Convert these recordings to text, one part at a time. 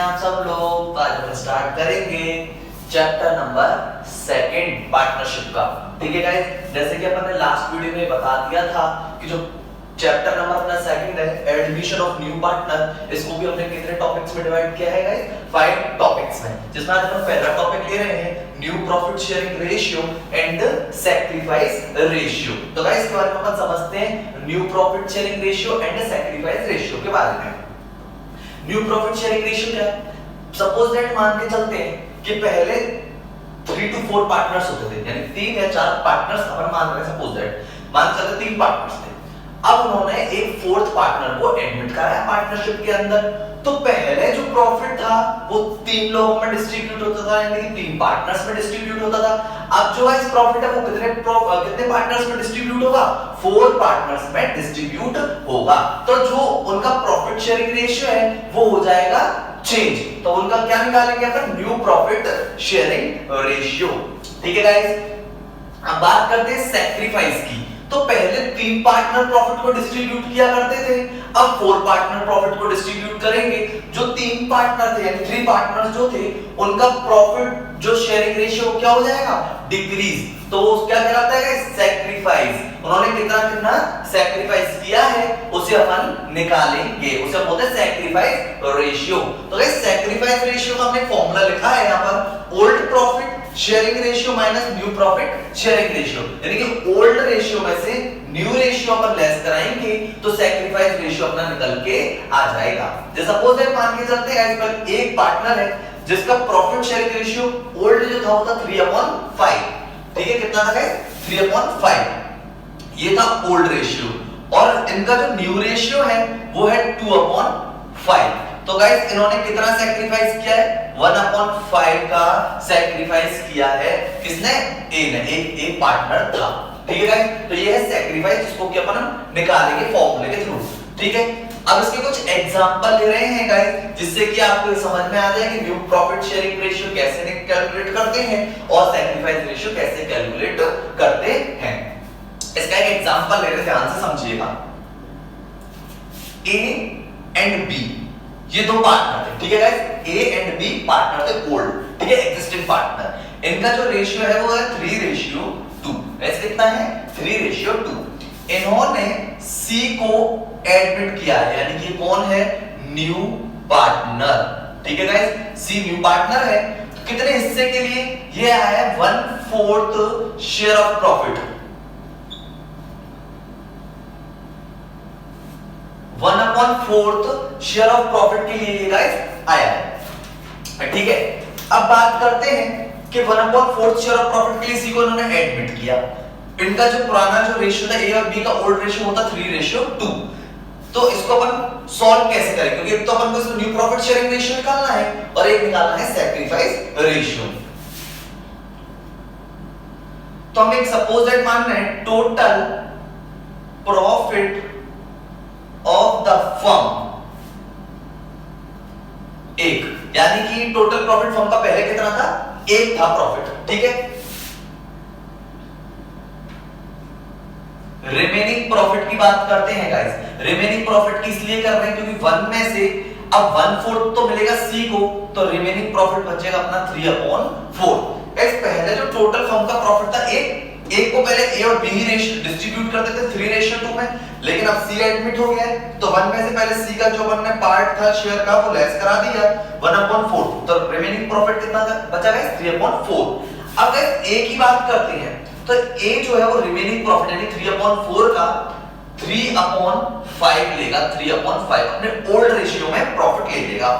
आप सब लोग। आज हम स्टार्ट करेंगे चैप्टर नंबर 2 पार्टनरशिप का। ठीक है गाइस, जैसे कि अपन ने लास्ट वीडियो में बता दिया था कि जो चैप्टर नंबर अपना 2 है एडमिशन ऑफ न्यू पार्टनर, इसको भी हमने कितने टॉपिक्स में डिवाइड किया है गाइस? 5 टॉपिक्स में, जिसमें आज हम पहला टॉपिक ले रहे हैं new profit sharing ratio and sacrifice ratio. तो गाइस इसके बारे में अपन समझते हैं new profit sharing ratio and sacrifice ratio के बारे में। न्यू प्रॉफिट शेयरिंग रेशियो क्या है? सपोज दैट मान के चलते हैं कि पहले 3 to 4 पार्टनर्स होते थे, यानी 3 या 4 पार्टनर्स अपन मान रहे हैं। सपोज दैट मान के चलते 3 पार्टनर्स थे। अब उन्होंने एक 4th पार्टनर को एडमिट कराया पार्टनरशिप के अंदर। तो पहले जो प्रॉफिट था वो 3 लोगों में डिस्ट्रीब्यूट होता था, यानी कि 3 पार्टनर्स में डिस्ट्रीब्यूट होता था। अब जो इस प्रॉफिट है वो कितने पार्टनर्स में डिस्ट्रीब्यूट होगा? 4 पार्टनर्स में डिस्ट्रीब्यूट होगा। तो जो उनका प्रॉफिट शेयरिंग रेशियो है वो हो जाएगा चेंज। तो उनका क्या निकालेंगे अपन? New profit sharing ratio. ठीक है गाइस, अब बात करते हैं सैक्रिफाइस की। तो पहले 3 पार्टनर प्रॉफिट को डिस्ट्रीब्यूट किया करते थे, अब 4 पार्टनर प्रॉफिट को डिस्ट्रीब्यूट करेंगे। जो 3 पार्टनर थे यानी 3 पार्टनर्स जो थे उनका प्रॉफिट जो शेयरिंग रेशियो क्या हो जाएगा? डिक्रीज। तो वो क्या कहलाता है? सैक्रिफाइस। उन्होंने कितना सैक्रिफाइस किया है उसे अपन निकालेंगे, उसे बोलते हैं सैक्रिफाइस रेशियो। तो गाइस सैक्रिफाइस रेशियो का हमने फॉर्मूला लिखा है यहां पर, old profit sharing ratio minus new profit sharing ratio. यानी कि ओल्ड रेशियो में से न्यू रेशियो अपन लेस कराएंगे तो सैक्रिफाइस रेशियो अपना निकल के आ जाएगा। जैसे सपोज है मान के चलते हैं इस पर एक पार्टनर है जिसका प्रॉफिट शेयरिंग रेशियो ओल्ड जो था वो था 3/5। ठीक है, कितना था गाइस? 3/5 ये था ओल्ड रेशियो। और इनका जो न्यू रेशियो है वो है 2/5। तो गाइस इन्होंने कितना सैक्रिफाइस किया है? 1/5 का सैक्रिफाइस किया है। किसने? ए ने। एक पार्टनर था। ठीक है गाइस, तो ये है सैक्रिफाइस, जिसको कि अपन निकालेंगे फॉर्मूले के थ्रू। ठीक है, अब इसके कुछ एग्जांपल ले रहे हैं गाइस, जिससे कि आपको समझ में आ जाए कि न्यू प्रॉफिट शेयरिंग रेशियो कैसे कैलकुलेट करते हैं और सैक्रिफाइस रेशियो कैसे कैलकुलेट करते हैं। इसका एक एग्जांपल ले रहे, ध्यान से समझिएगा। ए एंड बी ये 2 पार्टनर थे। ठीक है guys, A and B partner थे ओल्ड। ठीक है, एग्जिस्टिंग पार्टनर। इनका जो रेशियो है वो है 3:2। ऐसे कितना है? 3:2। इन्होंने सी को एडमिट किया है, यानी कि कौन है? New partner. ठीक है गाइस, सी न्यू पार्टनर है। तो कितने हिस्से के लिए? ये आया है 1/4 share of profit. 1/4 share of profit के लिए ये गाइस आया है। ठीक है, अब बात करते हैं कि 1/4 शेयर ऑफ प्रॉफिट के लिए सी को इन्होंने एडमिट किया। इनका जो पुराना जो रेशियो था ए और बी का ओल्ड रेशियो होता 3:2। तो इसको अपन सॉल्व कैसे करें? क्योंकि एक तो अपन को इसमें न्यू प्रॉफिट शेयरिंग रेशियो निकालना है और एक निकालना है सैक्रिफाइस रेशियो। तो हम एक सपोज दैट मान रहे हैं total profit of the firm 1, यानी कि टोटल प्रॉफिट फर्म का पहले कितना था? 1 था प्रॉफिट। ठीक है, रिमेनिंग प्रॉफिट की बात करते हैं गाइस। रिमेनिंग प्रॉफिट की इसलिए कर रहे हैं क्योंकि 1 में से अब 1/4 तो मिलेगा सी को, तो रिमेनिंग प्रॉफिट बचेगा अपना 3/4। गाइस पहले जो टोटल फर्म का प्रॉफिट था 1 को पहले ए और बी ही डिस्ट्रीब्यूट करते थे 3:2 में, लेकिन अब सी एडमिट हो गया है तो 1 में से पहले सी का जो बनने पार्ट था शेयर का वो लेस करा दिया 1/4। तो रिमेनिंग प्रॉफिट कितना बचा गाइस? 3/4। अब गाइस ए की बात करते हैं तो ए जो है वो रिमेनिंग प्रॉफिट यानी 3/4 का 3/5 लेगा। 3/5 अपने ओल्ड रेशियो में प्रॉफिट ले लेगा।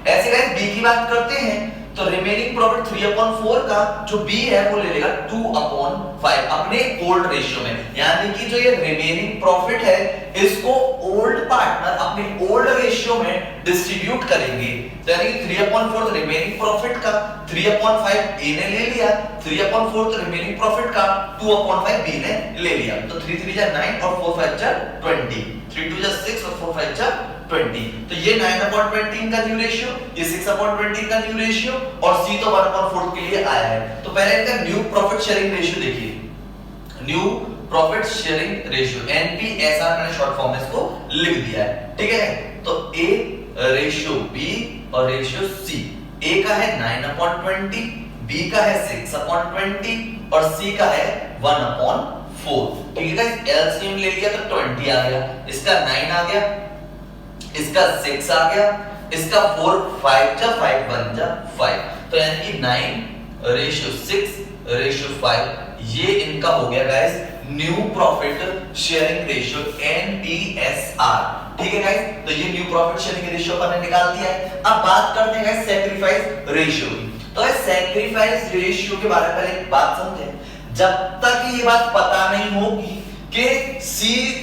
ऐसे गाइस बी की बात करते हैं तो रिमेनिंग प्रॉफिट 3/4 का जो बी है वो ले लेगा 2/5 अपने ओल्ड रेशियो में। यानी कि जो ये रिमेनिंग प्रॉफिट है इसको ओल्ड पार्टनर अपने ओल्ड रेशियो में डिस्ट्रीब्यूट करेंगे। तो यानी 3/4 रिमेनिंग प्रॉफिट का 3/5 ए ने ले लिया, 3/4 रिमेनिंग प्रॉफिट का 2/5 बी ने ले लिया। तो 3 3 जा 9 और 4 5 जा 20, 3 2 जा 6 और 4 5 जा 20। तो ये 9/20 का न्यू रेशियो, ये 6/20 का न्यू रेशियो और सी तो 1/4 के लिए आया है। तो पहले इनका न्यू प्रॉफिट शेयरिंग रेशियो देखिए, न्यू प्रॉफिट शेयरिंग रेशियो एनपीएसआर मैंने शॉर्ट फॉर्म में इसको लिख दिया है। ठीक है, तो ए रेशियो बी और रेशियो सी। ए का है 9/20, बी का है 6/20 और सी का है 1/4। ठीक है गाइस, एलसीएम ले लिया तो 20 आ गया, इसका 9 आ गया, इसका 6 आ गया, इसका 4 5 जा 5 1 जा 5, तो यानी कि 9:6:5 ये इनका हो गया guys new profit sharing ratio NPSR। ठीक है गाइस, तो ये न्यू प्रॉफिट शेयरिंग रेशियो अपन ने निकाल दिया है। अब बात करते हैं गाइस सैक्रिफाइस रेशियो की। तो गाइस सैक्रिफाइस रेशियो के बारे में पहले एक बात समझें, जब तक ये बात पता नहीं होगी कि C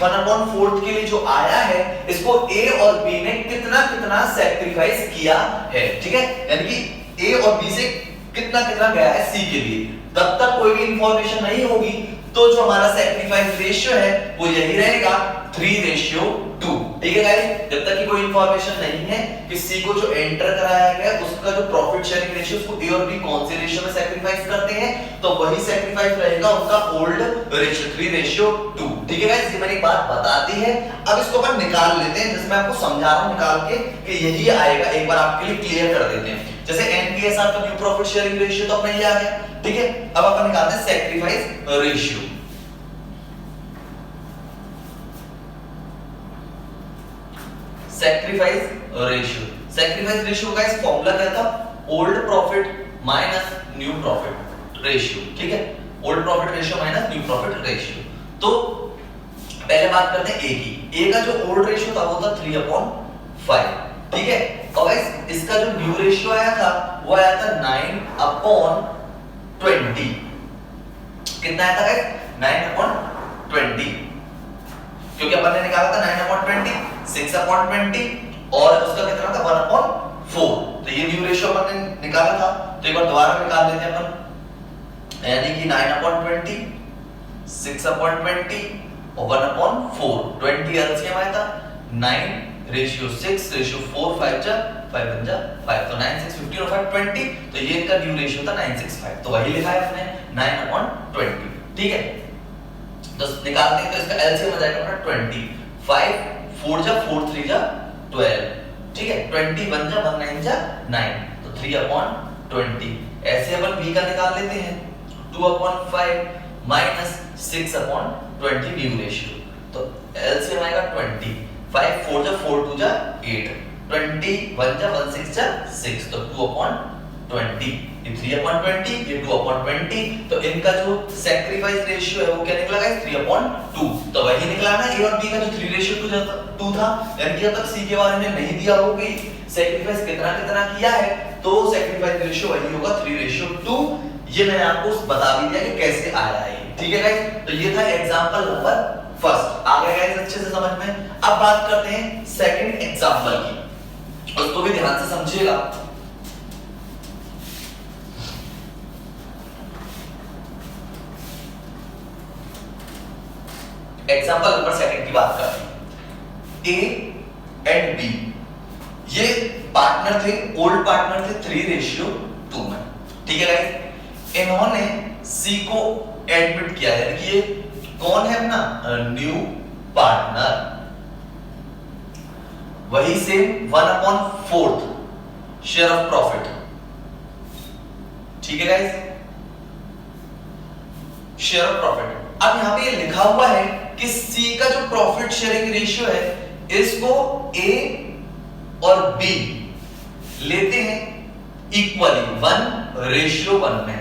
1/4 के लिए जो आया है इसको A और B ने कितना कितना सैक्रिफाइस किया है, ठीक है, यानी कि A और B से कितना कितना गया है C के लिए, तब तक कोई भी इंफॉर्मेशन नहीं होगी। तो जो हमारा सैक्रिफाइस रेशियो है वो यही रहेगा 3:2। ठीक है गाइस, जब तक कि कोई इंफॉर्मेशन नहीं है कि C को जो एंटर कराया गया उसका जो प्रॉफिट शेयरिंग रेशियो उसको A और B कौन से रेशियो में सैक्रिफाइस करते हैं, तो वही सैक्रिफाइस रहेगा उनका ओल्ड रेशियो 3:2। ठीक है गाइस, ये मैंने एक बात बता दी है। अब इसको अपन निकाल लेते हैं, जिसमें आपको समझा रहा हूं निकाल के कि यही आएगा, एक बार आपके लिए क्लियर कर देते हैं। जैसे NPSR का न्यू प्रॉफिट शेयरिंग रेशियो तो अपना ये आ गया, ठीक है। अब अपन निकालते हैं सैक्रिफाइस रेशियो। सैक्रिफाइस रेशियो का इस फॉर्मूला क्या था, old profit minus new profit ratio. ठीक है, old profit ratio minus new profit ratio. तो पहले बात करते हैं ए की। ए का जो ओल्ड रेशियो था वो था 3/5। ठीक है, और गाइस इसका जो न्यू रेशियो आया था वो आया था 9/20। कितना आया था गाइस, 9/20, क्योंकि अपन ने निकाला था 9/20, 6/20 और उसका कितना था 1/4। तो ये न्यू रेशियो अपन ने निकाला था, तो एक बार दोबारा निकाल लेते हैं अपन, यानी कि 9/20, 6/20 और 1/4। 20 एलसीएम आया था, 9:6:4 5 जा 5 1 जा 5, तो 9 6 15 और 5 20, तो ये इनका न्यू रेशियो था 9:6:5, तो वही लिखा है अपने 9/20। ठीक है, तो निकालते हैं तो इसका एलसीएम आ जाएगा अपना 20, 5 4 जा 4 3 जा 12। ठीक है, 20 1 जा 1 9 जा 9, तो 3/20। ऐसे अपन b का निकाल लेते हैं, 2/5 माइनस 6/20 न्यू रेशियो, तो एलसीएम आएगा 20, 5 4 जा 4 2 जा 8, 20 1 जा 1 6 जा 6, तो 2/20। ये 3/20, ये 2/20, तो इनका जो सैक्रिफाइस रेशियो है वो क्या निकला गाइस, 3/2। तो वही निकला ना ए और बी का जो 3:2 था, यानी कि जब तक सी के बारे में नहीं दिया हो कि सैक्रिफाइस कितना कितना किया है, तो सैक्रिफाइस रेशियो वही होगा 3:2। ये मैंने आपको बता भी दिया कि कैसे आया है। ठीक है गाइस, तो ये था एग्जांपल नंबर फर्स्ट। आ गया गाइस अच्छे से समझ में। अब बात करते हैं सेकंड एग्जांपल की, उसको भी ध्यान से समझिएगा। एग्जांपल नंबर सेकंड की बात करते हैं। ए एंड बी ये पार्टनर थे, ओल्ड पार्टनर थे 3:2 में। ठीक है गाइस, इन्होंने सी को एडमिट किया, यानी कि ये कौन है अपना न्यू पार्टनर, वही से 1/4 शेयर ऑफ प्रॉफिट। ठीक है गाइस, शेयर ऑफ प्रॉफिट। अब यहां पे ये लिखा हुआ है कि सी का जो प्रॉफिट शेयरिंग रेशियो है इसको ए और बी लेते हैं इक्वली 1:1 में।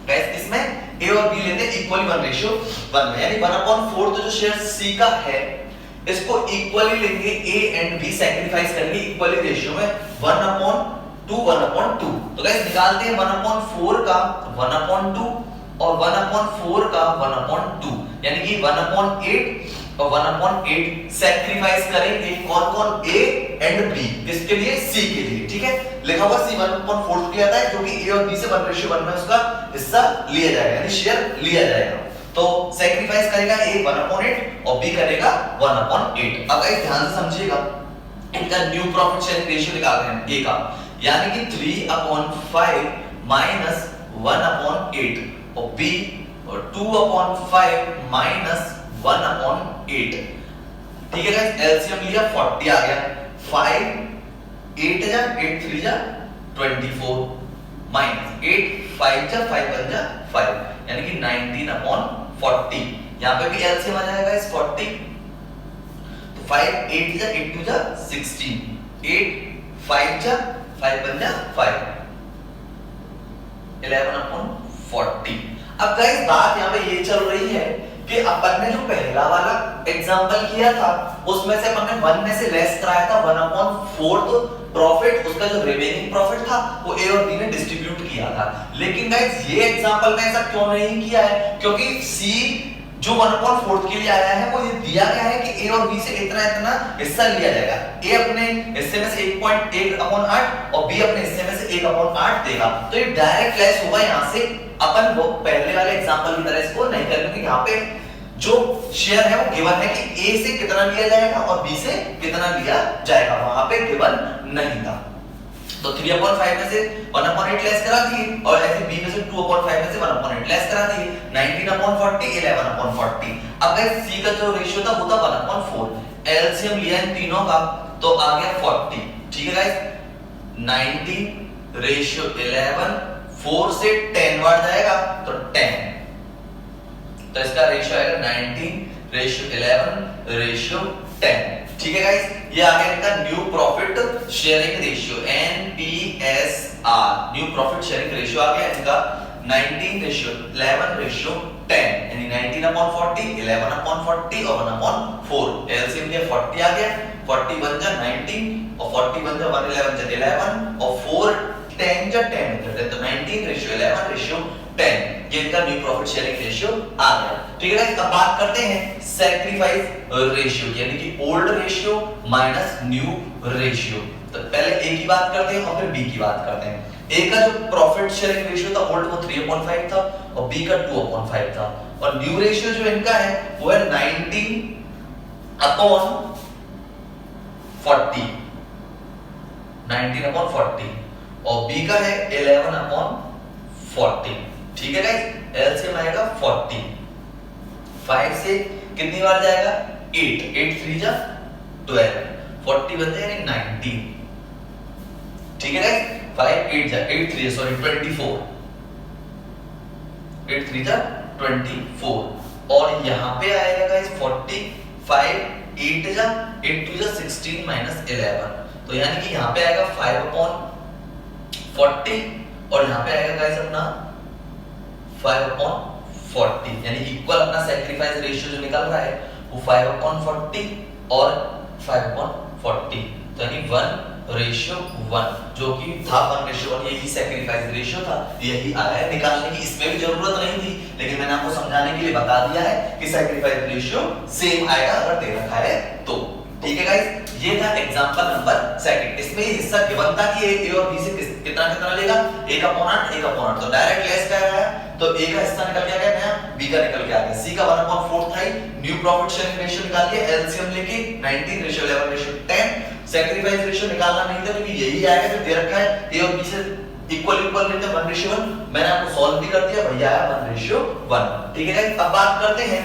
गाइस इसमें ए और बी लेते हैं इक्वली 1:1 में, यानी 1/4 तो जो शेयर सी का है इसको इक्वली लेंगे, ए एंड बी सैक्रिफाइस करेंगे इक्वली रेशियो में 1/2 1/2। तो गाइस निकालते हैं 1/4 का 1/2 और 1/4 का 1/2, यानी कि 1/8 और 1/8 सैक्रिफाइस करेंगे कौन कौन, ए एंड बी, किसके लिए, सी के लिए। ठीक है, लिखा हुआ सी 1/4 लिया था, जो कि ए और बी से 1:1 में उसका हिस्सा लिया जाएगा, यानी शेयर लिया जाएगा। तो सैक्रिफाइस करेगा ए 1/8 और बी करेगा 1/8। अब गाइस ध्यान से समझिएगा, इनका न्यू प्रॉफिट शेयरिंग रेशियो निकाल रहे हैं ए का, यानी कि 3/5 माइनस 1/8 और b और 2/5 माइनस 1/8। ठीक है गाइस, एलसीएम लिया 40 आ गया, 5 8 जा 8 3 जा 24 माइनस 8 5 जा 5 1 जा 5 यानी कि 19/40। यहां पे भी एलसीएम आ जाएगा इस 40, तो 5 8 जा 8 2 जा 16 8 5 जा 5 1 जा 5 11/40। अब गाइस बात यहाँ पे ये चल रही है कि अपन ने जो पहला वाला एग्जांपल किया था उसमें से अपन ने 1 में से लेस कराया था 1/4 प्रॉफिट, उसका जो रिमेनिंग प्रॉफिट था वो ए और बी ने डिस्ट्रीब्यूट किया था। लेकिन गाइस ये एग्जांपल में ऐसा क्यों नहीं किया है, क्योंकि सी जो 1/4 के लिए आया है वो ये दिया गया है कि ए और बी से इतना इतना हिस्सा लिया जाएगा। ए अपने हिस्से में से 1.1/8 और बी अपने हिस्से में से 1/8 देगा, तो ये डायरेक्ट लेस होगा। यहां से अपन वो पहले वाले एग्जांपल की तरह इसको नहीं करेंगे, क्योंकि यहाँ पे जो शेयर है वो गिवन है कि ए से कितना लिया जाएगा और बी से कितना लिया जाएगा, वहां पे गिवन नहीं था। तो 3/5 में से 1/8 लेस करा दिए और ऐसे b में से 2/5 में से 1/8 लेस करा दिए, 19/40 11/40। अब गाइस c का जो रेशियो था वो था 1/4, एलसीएम लिया इन तीनों का तो आ गया 40। ठीक है गाइस, 19/11, 4 से 10 बार जाएगा तो 10, तो इसका रेशियो आएगा 19/11/10। ठीक है गाइस, ये आ गया इनका new profit sharing ratio NPSR, new profit sharing ratio आ गया इनका 19/11/10, यानी 19/40 11/40 और 1/4। एलसीएम लिया 40 आ गया, 40 1 जा 19 और 40 1 जा 1 11 जा 11 और 4 10 जा 10 तो 19/11/10, ये इनका न्यू प्रॉफिट शेयरिंग रेशियो आ गया। ठीक है गाइस, अब बात करते हैं सैक्रिफाइस रेशियो की, यानी कि old ratio minus new ratio. तो पहले ए की बात करते हैं और फिर बी की बात करते हैं। ए का जो प्रॉफिट शेयरिंग रेशियो था ओल्ड वो 3/5 था और बी का 2/5 था, और न्यू रेशियो जो इनका है वो है 19/40 19/40 और बी का है 11/40। ठीक है गाइस, एलसीएम आएगा 40, 5 से कितनी बार जाएगा 8 8 3 जा 12, 40 बन जाएगा 19। ठीक है गाइस, 5 8 जा 8 3 सॉरी 24, 8 3 जा 24 और यहां पे आएगा गाइस 40, 5 8 जा 8 2 जा 16 माइनस 11, तो यानी कि यहां पे आएगा 5/40 और यहां पे आएगा गाइस अपना 5/40, यानी इक्वल अपना सैक्रिफाइस रेशियो जो निकल रहा है वो 5/40 और 5/40, तो यानी 1:1 जो कि था 1:1, यही सैक्रिफाइस रेशियो था, यही आया है निकालने की। इसमें भी जरूरत नहीं थी, लेकिन मैंने आपको समझाने के लिए बता दिया है कि सैक्रिफाइस रेशियो सेम आएगा अगर दे रखा है तो। ठीक है गाइस, ये था एग्जांपल नंबर सेकंड। इसमें ये हिस्सा गिवन था कि ए और बी से कितना कितना लेगा, 1/8 1/8, तो डायरेक्ट लेस कर रहा है, तो ए का हिस्सा निकल के आ गया नया, बी का निकल के आ गया, सी का 1/4 था ही, न्यू प्रॉफिट शेयरिंग रेशियो निकाल के एलसीएम लेके 19/11/10, सैक्रिफाइस रेशियो निकालना नहीं था क्योंकि यही आएगा जो दे रखा है, ए और बी से इक्वल लेते 1:1, मैंने आपको सॉल्व भी कर दिया, भैया आया 1:1। ठीक है गाइस, अब बात करते हैं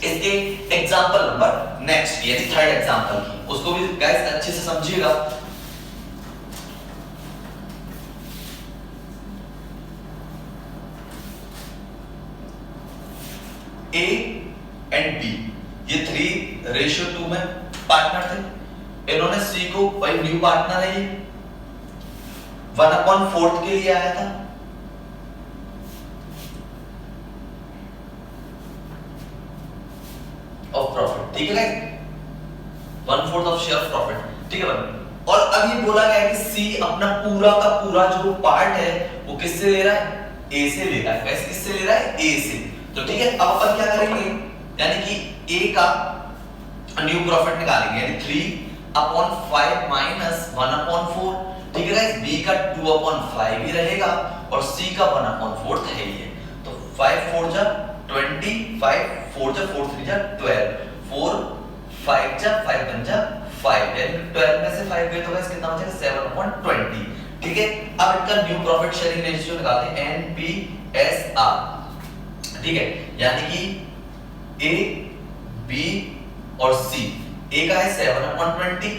इसके एग्जांपल नंबर नेक्स्ट यानी थर्ड एग्जांपल की, उसको भी गाइस अच्छे से समझिएगा। ए एंड बी ये 3:2 में पार्टनर थे, इन्होंने सी को भाई न्यू पार्टनर है, ये 1/4 के लिए आया था, ऑफ प्रॉफिट। ठीक है guys, 1/4 of share of profit. ठीक है भाई, और अब ये बोला गया है कि सी अपना पूरा का पूरा जो पार्ट है वो किससे ले रहा है, ए से ले रहा है। गाइस किससे ले रहा है, ए से। तो ठीक है, अब अपन क्या करेंगे, यानी कि ए का न्यू प्रॉफिट निकालेंगे, यानी 3/5 माइनस 1/4। ठीक है गाइस, बी का 2/5 ही रहेगा और सी का 1/4 है ही है, तो 5 4 जा 20, 5 4 जा 4 3 जा 12, 4 5 जा 5 1 जा 5, यानी 12 में से 5 गए तो गाइस कितना बचेगा 7/20। ठीक है, अब इनका न्यू प्रॉफिट शेयरिंग रेशियो निकालते हैं NPSR। ठीक है, यानी कि ए बी और सी, ए का है 7/20,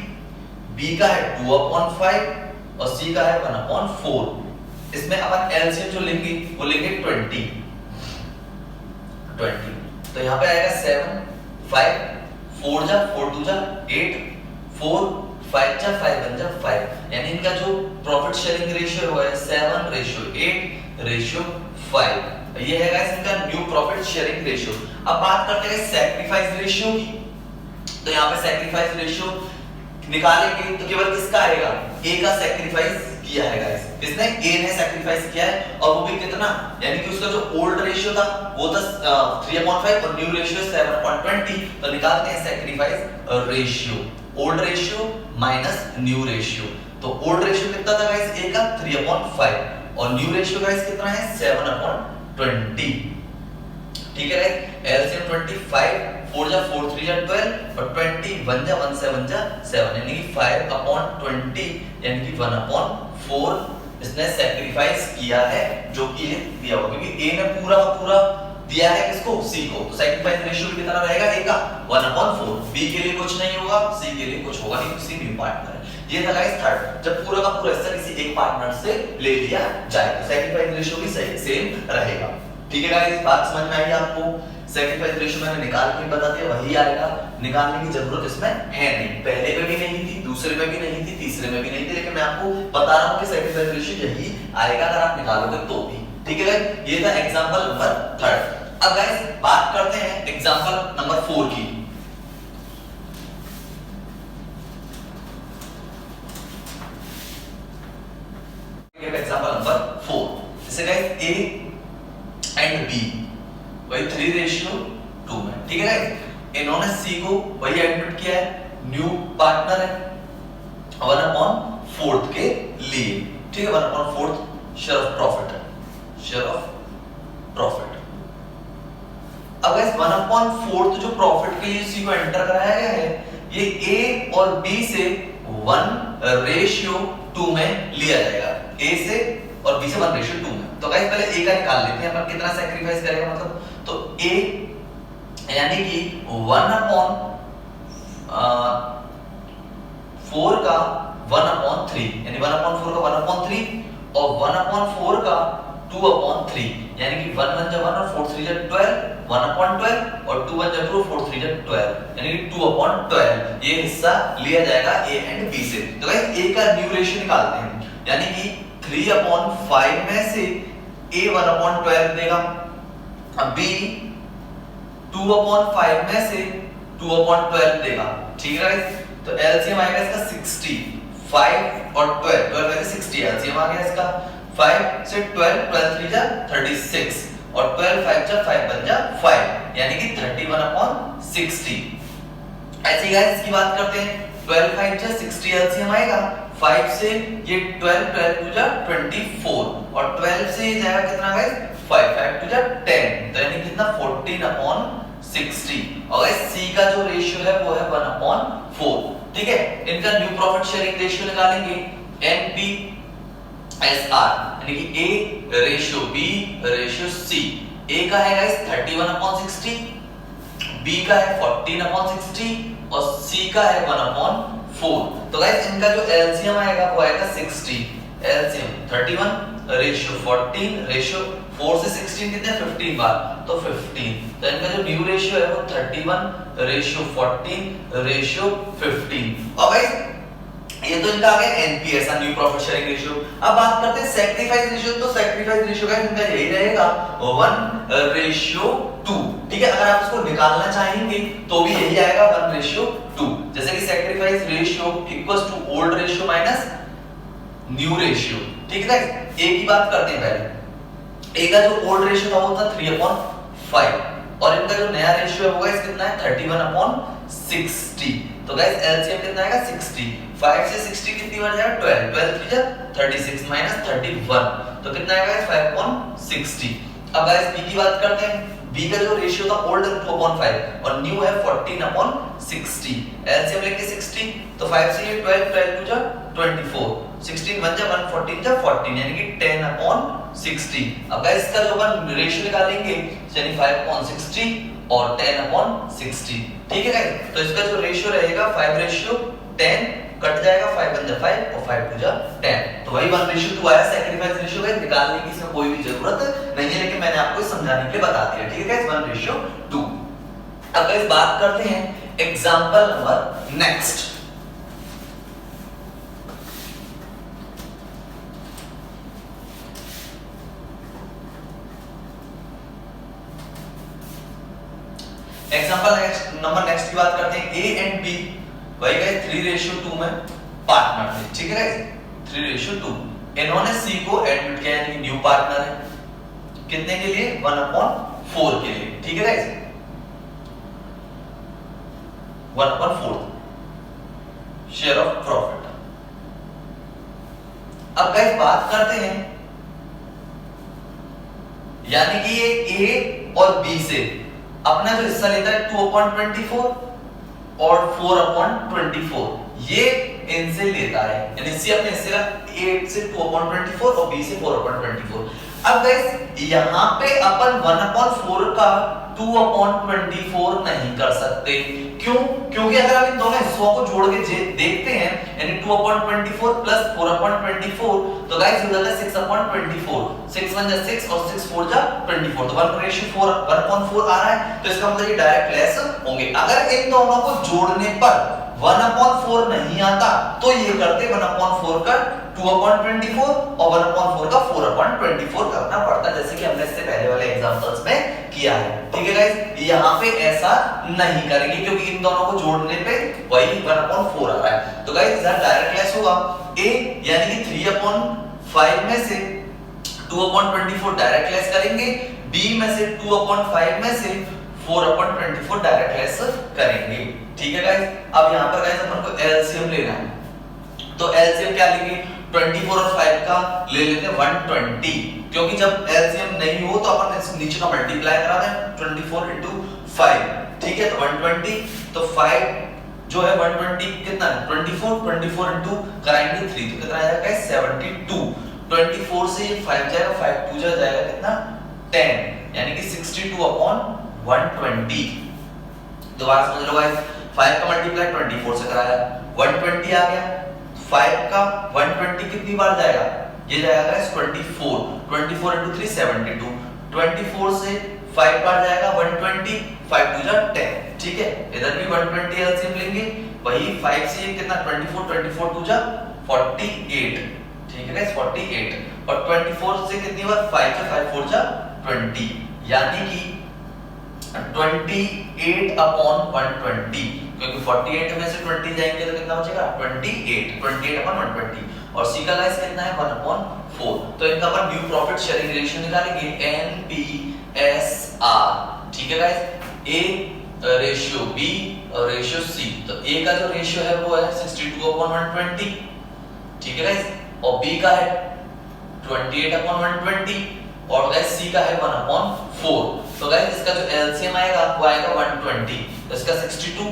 B का है 2/5 और C का है 1/4। इसमें अपन एलसीएम जो लेंगे वो लेंगे 20। तो यहाँ पे आएगा 7 5 4 जा 4 2 जा 8 4 5 जा 5 1 जा 5, यानी इनका जो प्रॉफिट शेयरिंग रेशियो है 7:8:5। ये है गाइस इनका न्यू प्रॉफिट शेयरिंग रेशियो। अब बात करते हैं सैक्रिफाइस रेशियो की। तो यहाँ पे सैक्रिफाइस रेशियो निकालेंगे तो केवल किसका आएगा, ए का सैक्रिफाइस किया है गाइस। किसने, ए ने सैक्रिफाइस किया है, और वो भी कितना, यानी कि उसका जो ओल्ड रेशियो था वो था 3/5 और न्यू रेशियो 7/20। तो निकालते हैं sacrifice ratio, old ratio minus new ratio. तो ओल्ड रेशियो कितना था गाइस ए का 3/5 और न्यू रेशियो गाइस कितना है 7/20। ठीक है गाइस, एलसीएम 25 4 जा 4 3 जा 12 और 20 1 जा 1 7 जा 7, यानी कि 5/20 यानी कि 1/4 इसने सैक्रिफाइस किया है, जो कि ये दिया हुआ, क्योंकि ए ने पूरा का पूरा दिया है किसको, सी को। तो सैक्रिफाइस रेशियो भी कितना रहेगा ए का 1/4। बी के लिए कुछ नहीं होगा, सी के लिए कुछ होगा नहीं, सी न्यू पार्टनर है। ये था गाइस थर्ड, जब पूरा का पूरा हिस्सा किसी एक पार्टनर से ले लिया जाए तो सैक्रिफाइस रेशियो भी सही सेम रहेगा। ठीक है गाइस, बात समझ में आई आपको। सैक्रिफाइस रेशियो मैंने निकाल के बता दिया, वही आएगा, निकालने की जरूरत इसमें है नहीं। पहले में भी नहीं थी, दूसरे में भी नहीं थी, तीसरे में भी नहीं थी, लेकिन मैं आपको बता रहा हूं कि सैक्रिफाइस रेशियो यही आएगा अगर आप निकालोगे तो भी। ठीक है गाइस, ये था एग्जांपल नंबर 3। अब गाइस बात करते हैं एग्जांपल नंबर 4 की। एग्जांपल नंबर 4, जैसे गाइस ए एंड बी वही 3:2 में। ठीक है गाइस, इन्होंने सी को वही एडमिट किया है, न्यू पार्टनर है 1/4 के लिए। ठीक है, 1/4 शेयर ऑफ प्रॉफिट है, शेयर ऑफ प्रॉफिट। अब गाइस 1/4 जो प्रॉफिट के लिए सी को एंटर कराया गया है, ये ए और बी से 1:2 में लिया जाएगा, ए से और बी से 1:2 में। तो गाइस पहले ए का निकाल लेते हैं अपन, कितना सैक्रिफाइस करेगा मतलब, तो ए यानी कि 1/4 का 1/3, यानी 1/4 का 1/3 और 1/4 का 2/3, यानी कि 1 1 जा 1 और 4 3 जा 12, 1/12 और 2 1 जा 2 और 4 3 जा 12, यानी कि 2/12 ये हिस्सा लिया जाएगा ए एंड बी से। तो गाइस ए का न्यू रेशियो निकालते हैं, यानी कि 3/5 में से a 1/12 देगा, अब b 2/5 में से 2/12 देगा। ठीक है गाइस, तो एलसीएम आएगा इसका 60, 5 और 12, 12 में से 60 एलसीएम आ गया इसका। 5 से 12, 12 3 जा 36 और 12 5 जा 5 बन जा 5, यानी कि 31/60। ऐसे ही गाइस इसकी बात करते हैं, 12 5 जा 60 एलसीएम आएगा, 5 से ये 12 12 2 जा 24 और 12 से ये जाएगा कितना गाइस 5 5 2 जा 10, तो यानी कितना 14/60। और गाइस सी का जो रेशियो है वो है 1/4। ठीक है, इनका न्यू प्रॉफिट शेयरिंग रेशियो निकालेंगे, NPSR, यानी कि A ratio B ratio C। A का है गाइस 31/60, B का है 14/60 और C का है 1/4। तो गाइस इनका जो एलसीएम आएगा वो आएगा 60, एलसीएम 31 रेशियो 14 रेशियो 4 से 16 कितने 15 बार, तो 15। तो इनका जो न्यू रेशियो है वो 31 रेशियो 14 रेशियो 15। और गाइस ये तो इनका आ गया NPS new profit sharing ratio. अब बात करते हैं सैक्रिफाइस रेशियो। तो सैक्रिफाइस रेशियो का इनका यही रहेगा 1:2। ठीक है, अगर आप इसको निकालना चाहेंगे तो भी यही आएगा 1:2। जैसे कि sacrifice ratio equals to old ratio minus new ratio. ठीक है, ए की बात करते हैं पहले। ए का जो ओल्ड रेशियो था वो था 3/5 और इनका जो नया रेशियो है वो गाइस कितना है 31/60। तो गाइस एलसीएम कितना आएगा 60, 5 से 60 कितनी बार जाएगा 12, 12 3 जा 36 माइनस 31, तो कितना आएगा 5/60। अब गाइस बी की बात करते हैं। बी का जो रेशियो था ओल्ड 2/5 और न्यू है 14/60। एलसीएम लेके 60, तो 5 से ये 12 12 2 जा 24, 16 1 जा 1 14 जा 14, यानी कि 10/60। अब गाइस इसका जो अपन रेशियो निकालेंगे यानी 5/60 और 10/60। ठीक है गाइस, तो इसका जो रेशियो रहेगा 5:10 कट जाएगा 5 1 जा 5 और 5 2 जा 10, तो वही 1:2 आया सैक्रिफाइस रेशियो का। निकालने की इसमें कोई भी जरूरत नहीं है, लेकिन मैंने आपको समझाने के लिए बता दिया, ठीक है गाइस, 1:2। अब गाइस बात करते हैं example number next. Example number next की बात करते हैं। ए एंड बी वही गाइस 3:2 में पार्टनर थे, ठीक है गाइस, 3:2। इन्होंने सी को एडमिट किया, यानी न्यू पार्टनर है, कितने के लिए, 1/4 के लिए, ठीक है गाइस, 1/4 शेयर ऑफ प्रॉफिट। अब गाइस बात करते हैं, यानी कि ये ए और बी से अपना जो हिस्सा लेता है 2/24 और 4/24, ये इनसे लेता है, यानी सी अपने हिस्से का ए से 2/24 और बी से 4/24। अब गाइस यहां पे अपन 1/4 का 2/24 नहीं कर सकते, क्यों? क्योंकि अगर आप इन दोनों हिस्सों को जोड़ के देखते हैं, यानी 2/24 प्लस 4/24, तो गाइस हो जाता है 6/24, 6 1 जा 6 और 6 4 जा 24, तो 1:4 1/4 आ रहा है, तो इसका मतलब ये डायरेक्ट लेस होंगे। अगर इन दोनों को जोड़ने पर 1/4 नहीं आता, तो ये करते 1/4 का 2/24 और 1/4 का 4/24 करना पड़ता है, जैसे कि हमने इससे पहले वाले एग्जांपल्स में किया है, ठीक है गाइस। यहाँ पे ऐसा नहीं करेंगे, क्योंकि इन दोनों को जोड़ने पे वही 1/4 आ रहा है, तो गाइस इधर डायरेक्ट लेस होगा। ए यानी कि 3/5 में से 2/24 डायरेक्ट लेस करेंगे, बी में से 2/5 में से 4/24 डायरेक्ट लेस करेंगे, ठीक है गाइस। अब यहाँ पर गाइस अपन को एलसीएम लेना है, तो एलसीएम क्या लेंगे, 24 और 5 का ले लेते हैं 120, क्योंकि जब एलसीएम नहीं हो तो अपन इस नीचे का मल्टीप्लाई करा दें 24 into 5, ठीक है, तो 120, तो 5 जो है 120 कितना है 24 into कराएंगे 3, तो कितना आ जाएगा 72, 24 से ये 5 जाएगा, 5 2 जा जाएगा कितना 10, यानी कि 62/120। दोबारा समझ लो गाइस, 5 का मल्टीप्लाई 24 से कराया 120 आ गया, 5 का 120 कितनी बार जाएगा, ये जाएगा गाइस 24, 24 into 3 72, 24 से 5 बार जाएगा 120, 5 2 जा 10, ठीक है, इधर भी 120 एलसीएम लेंगे, वही 5 से कितना 24 24 2 जा 48, ठीक है गाइस 48, और 24 से कितनी बार 5 से 5 4 जा 20, यानी कि 28/120, क्योंकि 48 में से 20 जाएंगे तो कितना बचेगा 28/120, और सी का गाइस कितना है 1/4, तो इनका अपन न्यू प्रॉफिट शेयरिंग रेशियो निकालेंगे NPSR, ठीक है गाइस, ए रेशियो बी और रेशियो सी, तो ए का जो रेशियो है वो है 62/120, ठीक है गाइस, और बी का है 28/120, और गाइस सी का है 1/4, तो गाइस इसका जो एलसीएम आएगा वो आएगा 120, तो इसका 62,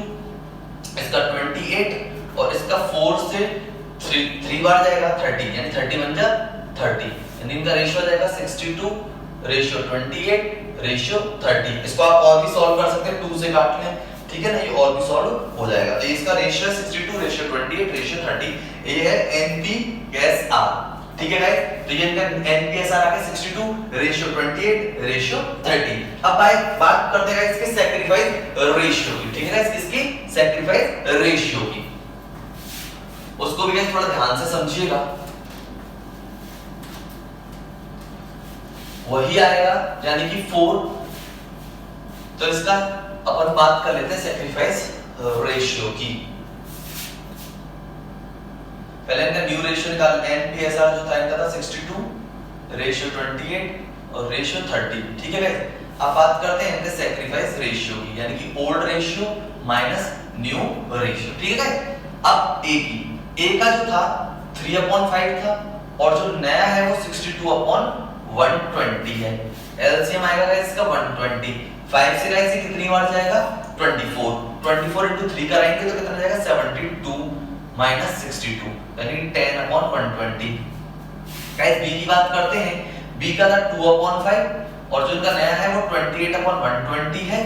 इसका 28 और इसका 4 से 3 बार जाएगा 30, यानी 30 बन जा 30, यानी इनका रेशियो आ जाएगा 62 रेशियो 28 रेशियो 30। इसको आप और भी सॉल्व कर सकते हैं, 2 से काट लें, ठीक है ना, ये और भी सॉल्व हो जाएगा। तो इसका रेशियो है 62 रेशियो 28 रेशियो 30, ये है NPSR, ठीक है गाइस, तो ये इनका NPSR आ गया 62 रेशियो 28 रेशियो 30। अब बात करते हैं इसके सैक्रिफाइस रेशियो की, ठीक है गाइस, इसकी सैक्रिफाइस रेशियो की, उसको भी गाइस थोड़ा ध्यान से समझिएगा, वही आएगा यानी कि 4, तो इसका अपन बात कर लेते हैं सैक्रिफाइस रेशियो की। पहले इनका न्यू रेशियो निकाल, NPSR जो था इनका था 62 रेशियो 28 और रेशियो 30, ठीक है गाइस। अब बात करते हैं इनके सैक्रिफाइस रेशियो की, यानी कि old ratio minus new ratio, ठीक है गाइस। अब ए का जो था 3/5 था और जो नया है वो 62/120 है, एलसीएम आएगा गाइस इसका 120, 5 से गाइस कितनी बार जाएगा 24, 24 into 3 कराएंगे तो कितना जाएगा 72 minus 62, यानी 10/120। गाइस बी की बात करते हैं, बी का था 2/5 और जो इनका नया है वो 28/120 है,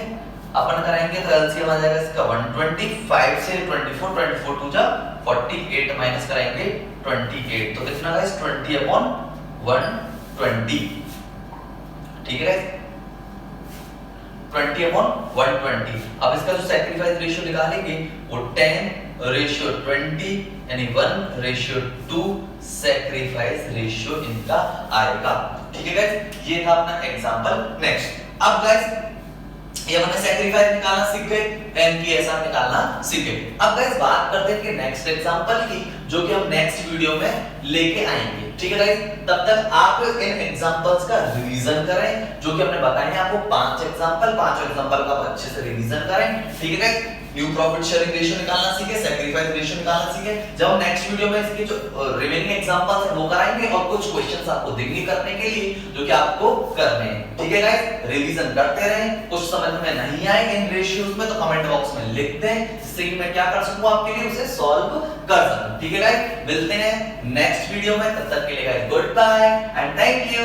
अपन कराएंगे तो एलसीएम आ जाएगा इसका 120, 5 से 24 24 2 जा 48 माइनस कराएंगे 28, तो कितना गाइस 20/120, ठीक है गाइस 20/120। अब इसका जो सैक्रिफाइस रेशियो निकालेंगे वो 10:20 यानी 1:2 सैक्रिफाइस रेशियो इनका आएगा, ठीक है गाइस। ये था अपना एग्जांपल। नेक्स्ट, अब गाइस ये हमने सैक्रिफाइस निकालना सीख गए, एनपीएसआर निकालना सीख गए। अब गाइस बात करते हैं कि नेक्स्ट एग्जांपल की, जो कि हम नेक्स्ट वीडियो में लेके आएंगे, ठीक है गाइस। तब तक आप इन एग्जांपल्स का रिवीजन करें, जो कि हमने बताए हैं आपको 5 एग्जांपल का आप अच्छे से रिवीजन करें, ठीक है guys. New profit sharing ratio निकालना सीखे, सैक्रिफाइस रेशियो निकालना सीखे। जब हम नेक्स्ट वीडियो में इसके जो रिमेनिंग एग्जांपल्स हैं वो कराएंगे और कुछ क्वेश्चंस आपको देंगे करने के लिए, जो कि आपको करने हैं, ठीक है गाइस। रिवीजन करते रहें, कुछ समझ में नहीं आए इन रेशियोज में तो कमेंट बॉक्स में लिख दें, जिससे कि मैं क्या कर सकूं आपके लिए उसे सॉल्व कर सकूं, ठीक है गाइस। मिलते हैं नेक्स्ट वीडियो में, तब तक के लिए guys goodbye and thank you.